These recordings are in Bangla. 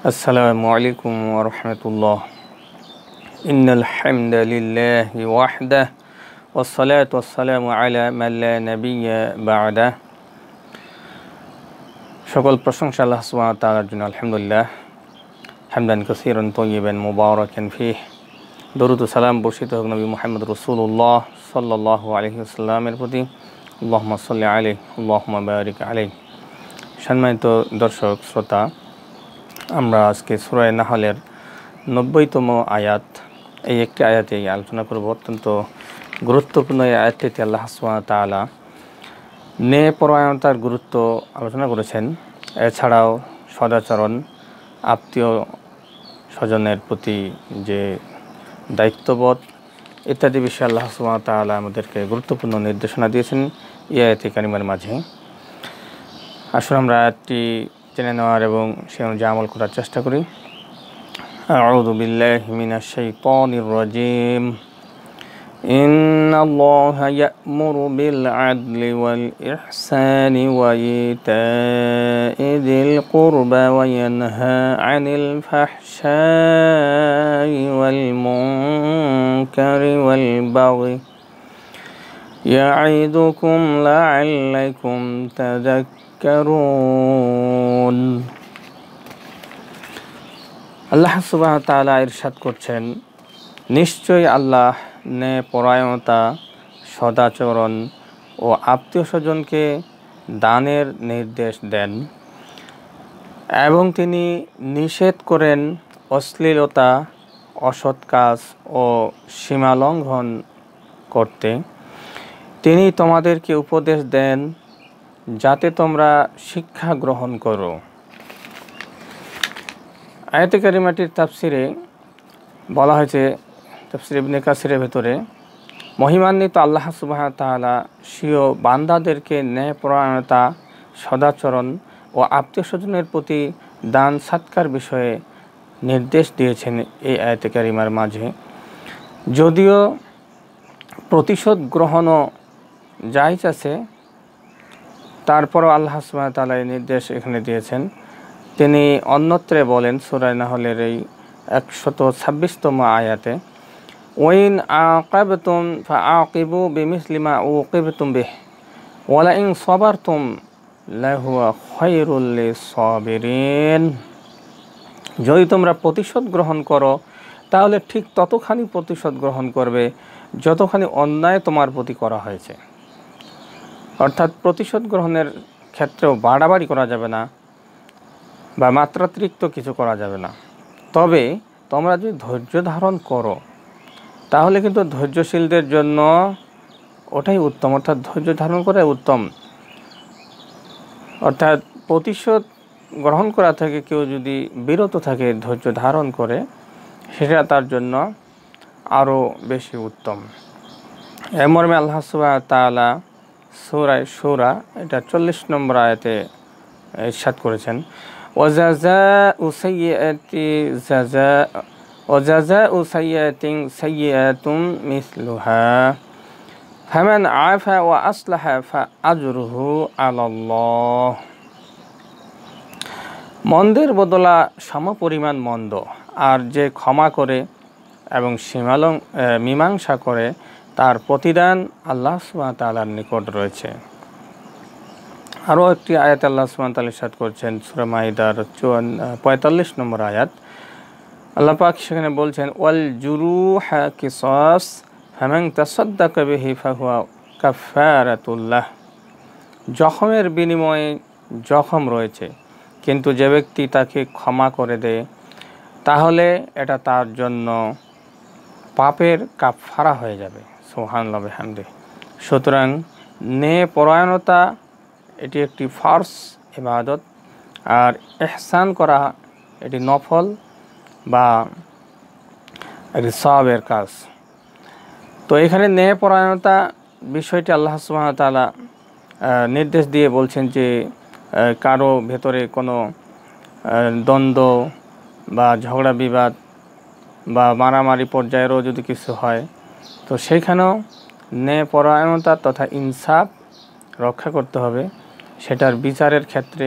আসসালামু আলাইকুম ওয়া রাহমাতুল্লাহ। ইন্নাল হামদালিল্লাহি ওয়াহদাহ ওয়াসসালাতু ওয়াসসালামু আলা মান লা নাবিয়্যা বা'দাহ। সকল প্রশংসা আল্লাহ সুবহানাহু ওয়া তাআলার জন্য। আলহামদুলিল্লাহ হামদান কাসীরান তাইয়িবান মুবারাকান ফীহি। দরুদ ও সালাম বর্ষিত হোক নবী মুহাম্মদ রাসূলুল্লাহ সাল্লাল্লাহু আলাইহি ওয়াসাল্লামের প্রতি। আল্লাহুম্মা সাল্লি আলাইহি আল্লাহুম্মা বারিক আলাইহি। সম্মানিত দর্শক শ্রোতা, আমরা আজকে সূরা নাহলের ৯০তম আয়াত, এই একটি আয়াতে আলোচনা করব। অত্যন্ত গুরুত্বপূর্ণ এই আয়াতটিতে আল্লাহ সুবহানাহু ওয়া তাআলা ন্যায়পরায়ণতার গুরুত্ব আলোচনা করেছেন। এছাড়াও সদাচরণ, আত্মীয় স্বজনের প্রতি যে দায়িত্ববোধ ইত্যাদি বিষয়ে আল্লাহ সুবহানাহু ওয়া তাআলা আমাদেরকে গুরুত্বপূর্ণ নির্দেশনা দিয়েছেন এই আয়াতে কারিমার মাঝে। আসলে আমরা আয়াতটি জেনে নেওয়ার এবং সে অনুযায়ী আমল করার চেষ্টা করি। আউযু বিল্লাহি মিনাশ শাইতানির রাজিম। ইন্নাল্লাহা ইয়া'মুরু বিল আদলি ওয়াল ইহসানি ওয়া ইতা'i যিল কুরবা ওয়া ইয়ানহা আনিল ফাহশাই ওয়াল মুনকারি ওয়াল বাগই ইয়া'iদুকুম লা'আল্লাকুম তাযাক্কারুন। আল্লাহ সুবহানাহু ওয়া তাআলা ইরশাদ করছেন, নিশ্চয়ই আল্লাহ ন্যায়পরায়ণতা, সদাচরণ ও আত্মীয় স্বজনকে দানের নির্দেশ দেন এবং তিনি নিষেধ করেন অশ্লীলতা, অসৎ কাজ ও সীমালঙ্ঘন করতে। তিনি তোমাদেরকে উপদেশ দেন যাতে তোমরা শিক্ষা গ্রহণ করো। আয়াতে কারিমাটির তাফসিরে বলা হয়েছে, তাফসির ইবনে কাসিরের ভেতরে, মহিমান্বিত আল্লাহ সুবহানাহু ওয়া তাআলা স্বীয় বান্দাদেরকে ন্যায়পরায়ণতা, সদাচরণ ও আত্মীয় স্বজনের প্রতি দান সৎকার বিষয়ে নির্দেশ দিয়েছেন এই আয়াতে কারিমার মাঝে। যদিও প্রতিশোধ গ্রহণও জায়েজ আছে, তারপরও আল্লাহ সুবহানাহু ওয়া তাআলা এই নির্দেশ এখানে দিয়েছেন। তিনি অন্যত্রে বলেন সূরা নাহলের এই ১২৬তম আয়াতে, ওয়াইন আকাবতুম ফাআকিবু বিমিসলি মা উকিবতুম বিহি ওয়া লা ইন সাবারতুম লাহুয়া খায়রুল লিস-সাবিরিন। যদি তোমরা প্রতিশোধ গ্রহণ করো তাহলে ঠিক ততখানি প্রতিশোধ গ্রহণ করবে যতখানি অন্যায় তোমার প্রতি করা হয়েছে। অর্থাৎ প্রতিশোধ গ্রহণের ক্ষেত্রেও বাড়াবাড়ি করা যাবে না বা মাত্রাতিরিক্ত কিছু করা যাবে না। তবে তোমরা যদি ধৈর্য ধারণ করো তাহলে কিন্তু ধৈর্যশীলদের জন্য ওটাই উত্তম, অর্থাৎ ধৈর্য ধারণ করে উত্তম। অর্থাৎ প্রতিশোধ গ্রহণ করা থেকে কেউ যদি বিরত থাকে, ধৈর্য ধারণ করে, সেটা তার জন্য আরও বেশি উত্তম। এ মর্মে আল্লাহ সুবহানাহু ওয়া তাআলা সূরা শুরা এটা ৪০ নম্বর আয়াতে ইরশাদ করেছেন, ওয়াজাযাউ সাইয়্যাতিন সাইয়্যাতুম মিসলুহা ফামান আফা ওয়া আসলাহা ফাআজরুহু আলাল্লাহ। মন্দের বদলা সমপরিমাণ মন্দ, আর যে ক্ষমা করে এবং মীমাংসা করে তার প্রতিদান আল্লাহ সুবহানাহু ওয়া তাআলার নিকট রয়েছে। আরও একটি আয়াত আল্লাহ সুবহানাহু ওয়া তাআলা ইরশাদ করছেন সূরা মাইদার ৪৫ নম্বর আয়াত। আল্লাহ পাক সেখানে বলছেন, ওয়াল জুরুহা কিসাস ফামান তাসাদ্দাকা বিহি ফাহুয়া কাফারাতুল্লাহ। জখমের বিনিময়ে জখম রয়েছে, কিন্তু যে ব্যক্তি তাকে ক্ষমা করে দেয় তাহলে এটা তার জন্য পাপের কাফারা হয়ে যাবে। সুবহানাল্লাহি ওয়া বিহামদিহি। সুতরাং ন্যায়পরায়ণতা এটি একটি ফরজ ইবাদত, আর ইহসান করা এটি নফল বা এটি সওয়াবের কাজ। তো এখানে ন্যায়পরায়ণতা বিষয়টি আল্লাহ সুবহানাহু ওয়া তাআলা নির্দেশ দিয়ে বলছেন যে কারো ভেতরে কোনো দ্বন্দ্ব বা ঝগড়া বিবাদ বা মারামারি পর্যায়েরও যদি কিছু হয়, তো সেইখানেও ন্যায়পরায়ণতা তথা ইনসাফ রক্ষা করতে হবে। সেটার বিচারের ক্ষেত্রে,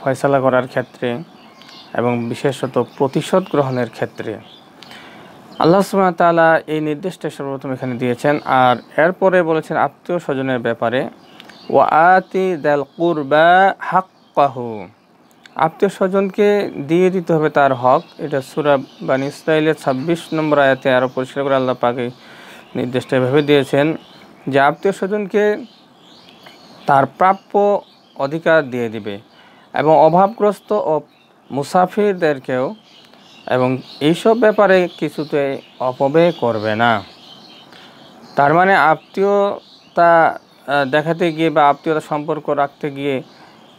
ফয়সালা করার ক্ষেত্রে এবং বিশেষত প্রতিশোধ গ্রহণের ক্ষেত্রে আল্লাহ সুবহানাহু ওয়া তাআলা এই নির্দেশটা সর্বপ্রথম এখানে দিয়েছেন। আর এরপরে বলেছেন আত্মীয় স্বজনের ব্যাপারে, ওয়া আতি দাল কুরবা হাক্কাহু, আত্মীয় স্বজনকে দিয়ে দিতে হবে তার হক। এটা সূরা বানী ইসরাঈলের ২৬ নম্বর আয়াতে আরও পরিষ্কার করে আল্লাহ পাক এই নির্দেশটা এভাবে দিয়েছেন যে আত্মীয় স্বজনকে তার প্রাপ্য অধিকার দিয়ে দিবে এবং অভাবগ্রস্ত ও মুসাফিরদেরকেও, এবং এইসব ব্যাপারে কিছুতে অপব্যয় করবে না। তার মানে আত্মীয়তা দেখাতে গিয়ে বা আত্মীয়তা সম্পর্ক রাখতে গিয়ে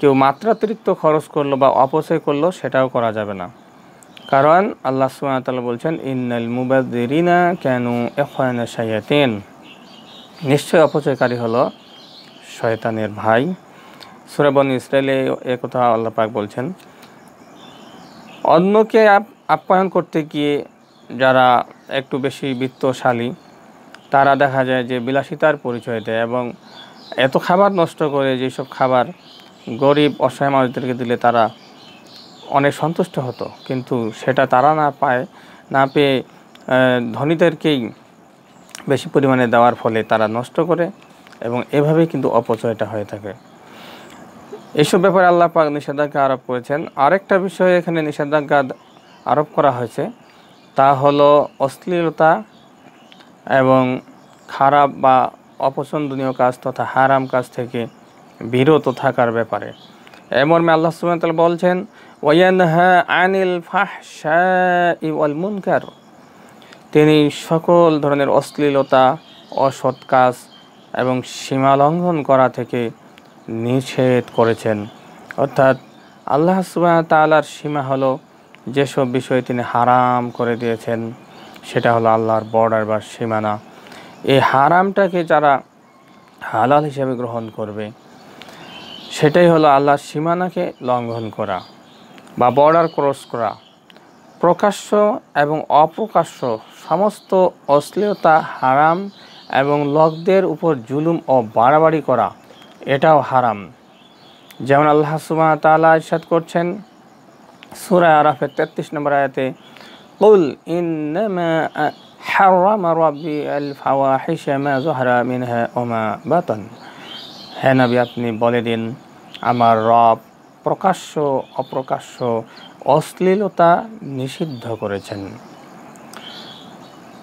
কেউ মাত্রাতিরিক্ত খরচ করলো বা অপচয় করলো সেটাও করা যাবে না। কারণ আল্লাহ সুবহানাহু ওয়া তাআলা বলছেন ইন্নাল মুবাযযিরিনা কানু ইখওয়ানা শায়াতিন, নিশ্চয় অপচয়কারী হলো শয়তানের ভাই। সূরা বনী ইসরাঈলে এই কথা আল্লাহ পাক বলছেন। অন্যকে আপ্যায়ন করতে গিয়ে যারা একটু বেশি বিত্তশালী তারা দেখা যায় যে বিলাসিতার পরিচয় দেয় এবং এত খাবার নষ্ট করে, যেসব খাবার গরিব অসহায় মানুষদেরকে দিলে তারা অনেক সন্তুষ্ট হতো, কিন্তু সেটা তারা না পেয়ে ধনীদেরকেই বেশি পরিমাণে দেওয়ার ফলে তারা নষ্ট করে এবং এভাবেই কিন্তু অপচয়টা হয়ে থাকে। এইসব ব্যাপারে আল্লাহ পাক নিষেধাজ্ঞা আরোপ করেছেন। আরেকটা বিষয় এখানে নিষেধাজ্ঞা আরোপ করা হয়েছে, তা হলো অশ্লীলতা এবং খারাপ বা অপছন্দনীয় কাজ তথা হারাম কাজ থেকে বিরত থাকার ব্যাপারে। মর্মে আল্লাহ সুবহানাহু ওয়া তাআলা বলছেন ওয়ায়ানহা আনিল ফাহশাই ওয়াল মুনকার, তিনি সকল ধরনের অশ্লীলতা, অসৎ কাজ এবং সীমা লঙ্ঘন করা থেকে নিষেধ করেছেন। অর্থাৎ আল্লাহ সুবহানাহু ওয়া তাআলার সীমা হলো যেসব বিষয় তিনি হারাম করে দিয়েছেন সেটা হলো আল্লাহর বর্ডার বা সীমানা। এই হারামটাকে যারা হালাল হিসেবে গ্রহণ করবে সেটাই হলো আল্লাহর সীমানাকে লঙ্ঘন করা বা বর্ডার ক্রস করা। প্রকাশ্য এবং অপ্রকাশ্য সমস্ত অশ্লীলতা, হারাম এবং লোকদের উপর জুলুম ও বাড়াবাড়ি করা এটাও হারাম। যেমন আল্লাহ সুবহানাহু ওয়া তাআলা ইরশাদ করছেন সূরা আরাফের ৩৩ নম্বর আয়াতে, কুল ইন্নামা হারামা রাব্বি আল ফাওয়াহিশা মা যাহারা মিনহা ওয়া মা বাতান, হে নবী আপনি বলে দিন আমার রব প্রকাশ্য অপ্রকাশ্য অশ্লীলতা নিষিদ্ধ করেছেন।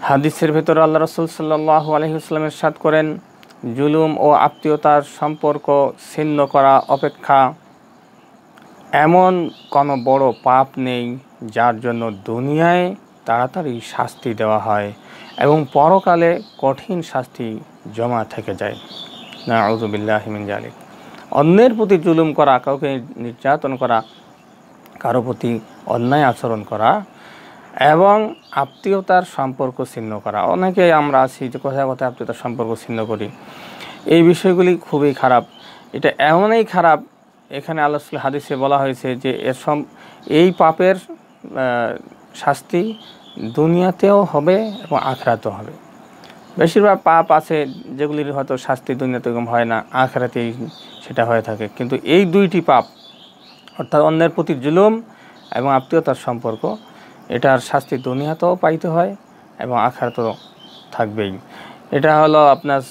হাদিসের ভেতরে আল্লাহ রাসূল সাল্লাল্লাহু আলাইহি ওয়াসাল্লাম ইরশাদ করেন, জুলুম ও আত্মীয়তার সম্পর্ক ছিন্ন করা অপেক্ষা এমন কোনো বড় পাপ নেই যার জন্য দুনিয়ায় তাড়াতাড়ি শাস্তি দেওয়া হয় এবং পরকালে কঠিন শাস্তি জমা থেকে যায়। নাউযু বিল্লাহি মিন যালিক। অন্যের প্রতি জুলুম করা, কাউকে নির্যাতন করা, কারো প্রতি অন্যায় আচরণ করা এবং আত্মীয়তার সম্পর্ক ছিন্ন করা। অনেকে আমরা আছি যে কথায় কথায় আত্মীয়তার সম্পর্ক ছিন্ন করি, এই বিষয়গুলি খুবই খারাপ। এটা এমনই খারাপ, এখানে আল্লাহ হাদিসে বলা হয়েছে যে এই পাপের শাস্তি দুনিয়াতেও হবে এবং আখিরাতেও হবে। বেশিরভাগ পাপ আছে যেগুলির হয়তো শাস্তি দুনিয়াতে এরকম হয় না, আখিরাতেই সেটা হয়ে থাকে। কিন্তু এই দুইটি পাপ অর্থাৎ অন্যের প্রতি জুলুম এবং আত্মীয়তার সম্পর্ক, এটার শাস্তি দুনিয়াতেও পাইতে হয় এবং আখিরাতেও থাকবেই। এটা হলো আপনার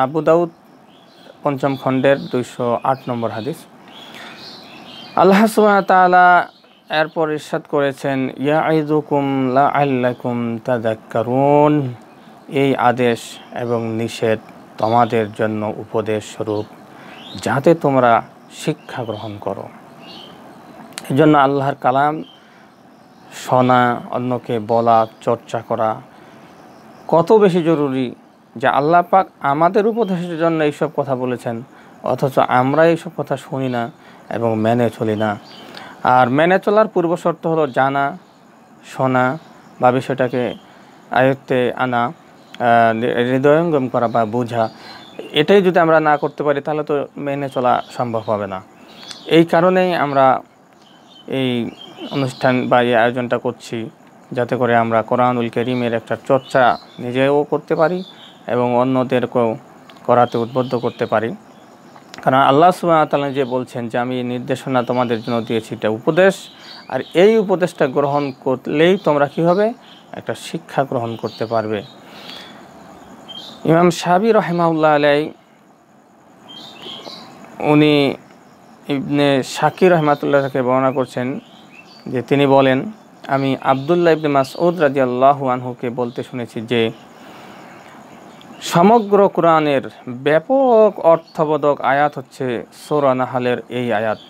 আবু দাউদ ৫ম খণ্ডের ২০৮ নম্বর হাদিস। আল্লাহ সুবহানাহু ওয়া তাআলা এরপর ইরশাদ করেছেন ইয়াইযুকুম লাআল্লাকুম তাযাক্কারুন, এই আদেশ এবং নিষেধ তোমাদের জন্য উপদেশ স্বরূপ যাতে তোমরা শিক্ষা গ্রহণ করো। এই জন্য আল্লাহর কালাম শোনা, অন্যকে বলা, চর্চা করা কত বেশি জরুরি যে আল্লাহ পাক আমাদের উপদেশের জন্য এইসব কথা বলেছেন, অথচ আমরা এইসব কথা শুনি না এবং মেনে চলি না। আর মেনে চলার পূর্ব শর্ত হলো জানা, শোনা বা বিষয়টাকে আয়ত্তে আনা, হৃদয়ঙ্গম করা বা বোঝা। এটাই যদি আমরা না করতে পারি তাহলে তো মেনে চলা সম্ভব হবে না। এই কারণেই আমরা এই অনুষ্ঠান বা এই আয়োজনটা করছি, যাতে করে আমরা কোরআনুল কারীমের একটা চর্চা নিজেও করতে পারি এবং অন্যদেরকেও করাতে উদ্বুদ্ধ করতে পারি। কারণ আল্লাহ সুবহানাহু ওয়া তাআলা যে বলছেন যে আমি নির্দেশনা তোমাদের জন্য দিয়েছি, এটা উপদেশ, আর এই উপদেশটা গ্রহণ করলেই তোমরা কী হবে, একটা শিক্ষা গ্রহণ করতে পারবে। ইমাম শাফিঈ রাহিমাহুল্লাহ আলাইহি উনি ইবনে শাকির রহমাতুল্লাহকে বর্ণনা করছেন যে তিনি বলেন, আমি আব্দুল্লাহ ইবনে মাসউদ রাদিয়াল্লাহু আনহুকে বলতে শুনেছি যে সমগ্র কোরআনের ব্যাপক অর্থবোধক আয়াত হচ্ছে সূরা নাহলের এই আয়াত,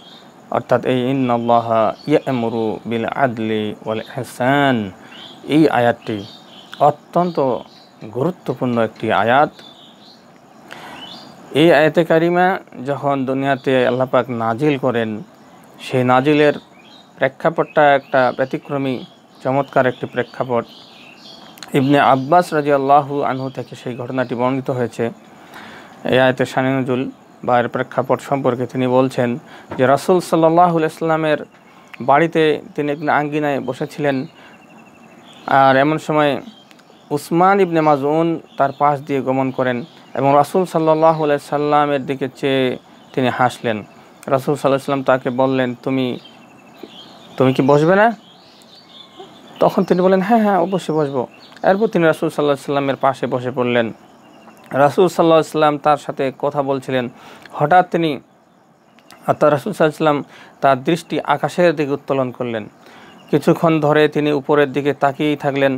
অর্থাৎ এই ইন্নাল্লাহা ইয়া'মুরু বিল আদলি ওয়াল ইহসান। এই আয়াতটি অত্যন্ত গুরুত্বপূর্ণ একটি আয়াত। এই আয়াতে কারিমা যখন দুনিয়াতে আল্লাহ পাক নাজিল করেন, সেই নাজিলের প্রেক্ষাপটটা একটা ব্যতিক্রমী চমৎকার একটি প্রেক্ষাপট। ইবনে আব্বাস রাদিয়াল্লাহু আনহু থেকে সেই ঘটনাটি বর্ণিত হয়েছে। এই আয়াতের শানে নুজুল বা এর প্রেক্ষাপট সম্পর্কে তিনি বলছেন যে রাসূল সাল্লাল্লাহু আলাইহি ওয়াসাল্লামের বাড়িতে তিনি একদিন আঙ্গিনায় বসেছিলেন, আর এমন সময় উসমান ইবনে মাজউন তার পাশ দিয়ে গমন করেন এবং রাসূল সাল্লাল্লাহু আলাইহি সাল্লামের দিকে চেয়ে তিনি হাসলেন। রাসূল সাল্লাল্লাহু আলাইহি সাল্লাম তাকে বললেন, তুমি কি বসবে না? তখন তিনি বললেন, হ্যাঁ হ্যাঁ অবশ্যই বসবো। এরপর তিনি রাসূল সাল্লাল্লাহু আলাইহি সাল্লামের পাশে বসে পড়লেন। রাসূল সাল্লাল্লাহু আলাইহি সাল্লাম তার সাথে কথা বলছিলেন। হঠাৎ রাসূল সাল্লাল্লাহু আলাইহি সাল্লাম তার দৃষ্টি আকাশের দিকে উত্তোলন করলেন। কিছুক্ষণ ধরে তিনি উপরের দিকে তাকিয়েই থাকলেন।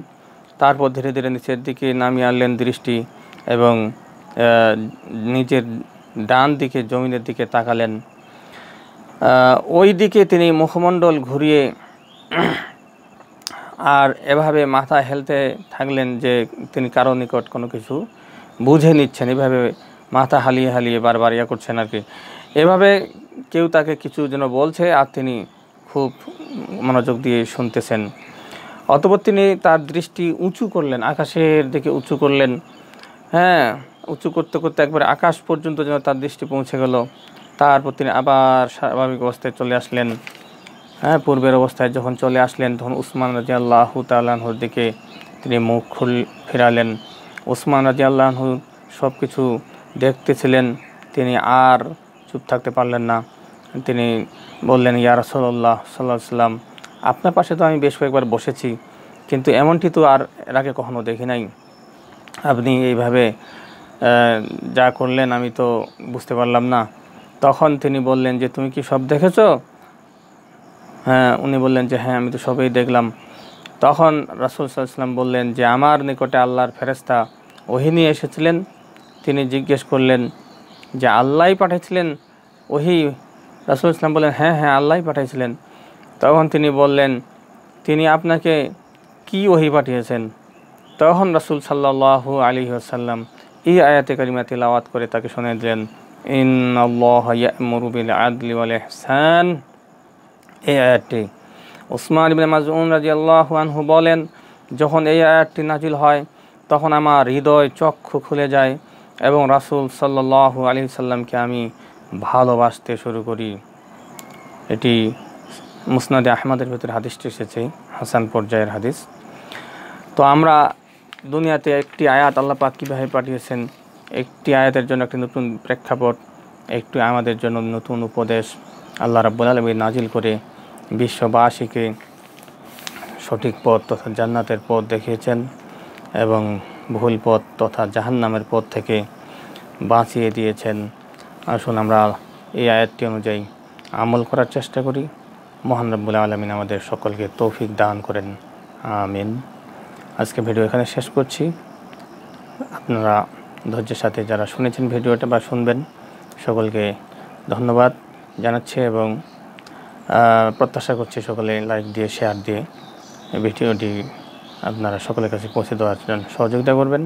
তারপর ধীরে ধীরে নিচের দিকে নামিয়ে আনলেন দৃষ্টি এবং নিজের ডান দিকে জমিনের দিকে তাকালেন। ওই দিকে তিনি মুখমণ্ডল ঘুরিয়ে আর এভাবে মাথা হেলতে থাকলেন যে তিনি কারো নিকট কোনো কিছু বুঝে নিচ্ছেন, এভাবে মাথা হালিয়ে হালিয়ে বারবার ইয়া করছেন আর কি। এভাবে কেউ তাকে কিছু যেন বলছে আর তিনি খুব মনোযোগ দিয়ে শুনতেছেন। অতঃপর তিনি তার দৃষ্টি উঁচু করলেন, আকাশের দিকে উঁচু করলেন। হ্যাঁ, উঁচু করতে করতে একবারে আকাশ পর্যন্ত যেন তার দৃষ্টি পৌঁছে গেল। তারপর তিনি আবার স্বাভাবিক অবস্থায় চলে আসলেন। হ্যাঁ, পূর্বের অবস্থায় যখন চলে আসলেন তখন উসমান রাদিয়াল্লাহু তাআলা আনহুর দিকে তিনি মুখ ফিরালেন। উসমান রাদিয়াল্লাহু আনহু সব কিছু দেখতেছিলেন, তিনি আর চুপ থাকতে পারলেন না। তিনি বললেন, ইয়া রাসূলুল্লাহ সাল্লাল্লাহু আলাইহি ওয়াসাল্লাম, আপনার পাশে তো আমি বেশ কয়েকবার বসেছি, কিন্তু এমনটি তো আর এর আগে কখনো দেখি নাই। আপনি এইভাবে যা করলেন আমি তো বুঝতে পারলাম না। তখন তিনি বললেন যে তুমি কি সব দেখেছো? হ্যাঁ, উনি বললেন যে হ্যাঁ আমি তো সবই দেখলাম। তখন রাসূল সাল্লাল্লাহু আলাইহি ওয়াসাল্লাম বললেন যে আমার নিকটে আল্লাহর ফেরেশতা ওহী নিয়ে এসেছিলেন। তিনি জিজ্ঞেস করলেন যে আল্লাহই পাঠিয়েছিলেন ওহী? রাসূল ইসলাম বললেন, হ্যাঁ হ্যাঁ আল্লাহই পাঠিয়েছিলেন। তখন তিনি বললেন, তিনি আপনাকে কি ওহী পাঠিয়েছেন? তখন রাসূল সাল্লাল্লাহু আলাইহি ওয়াসাল্লাম এই আয়াতে কারিমা তিলাওয়াত করে তাকে শুনিয়ে দিলেন, ইন্নাল্লাহা ইয়া'মুরু বিল আদলি ওয়াল ইহসান। এই আয়াতটি উসমান ইবনে মাজউন রাদিয়াল্লাহু আনহু বলেন, যখন এই আয়াতটি নাজিল হয় তখন আমার হৃদয় চক্ষু খুলে যায় এবং রাসূল সাল্লাল্লাহু আলাইহি সাল্লামকে আমি ভালোবাসতে শুরু করি। এটি মুসনাদে আহমদের ভিতরে হাদিসটি এসেছে, হাসান পর্যায়ের হাদিস। তো আমরা দুনিয়াতে একটি আয়াত আল্লাহ পাক কীভাবে পাঠিয়েছেন, একটি আয়াতের জন্য একটি নতুন প্রেক্ষাপট, একটু আমাদের জন্য নতুন উপদেশ আল্লাহ রাব্বুল আলামিন নাজিল করে বিশ্ববাসীকে সঠিক পথ তথা জান্নাতের পথ দেখিয়েছেন এবং ভুল পথ তথা জাহান্নামের পথ থেকে বাঁচিয়ে দিয়েছেন। আসুন আমরা এই আয়াতটি অনুযায়ী আমল করার চেষ্টা করি। মহান রাব্বুল আলামিন আমাদের সকলকে তৌফিক দান করেন, আমিন। আজকে ভিডিও এখানে শেষ করছি। আপনারা ধৈর্যের সাথে যারা শুনেছেন ভিডিওটা বা শুনবেন, সকলকে ধন্যবাদ জানাচ্ছি এবং প্রত্যাশা করছি সকলে লাইক দিয়ে শেয়ার দিয়ে ভিডিওটি আপনারা সকলের কাছে পৌঁছে দেওয়ার জন্য সহযোগিতা করবেন।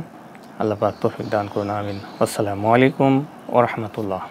আল্লাহ পাক তৌফিক দান করুন, আমিন। আসসালামু আলাইকুম ওয়া রাহমাতুল্লাহ।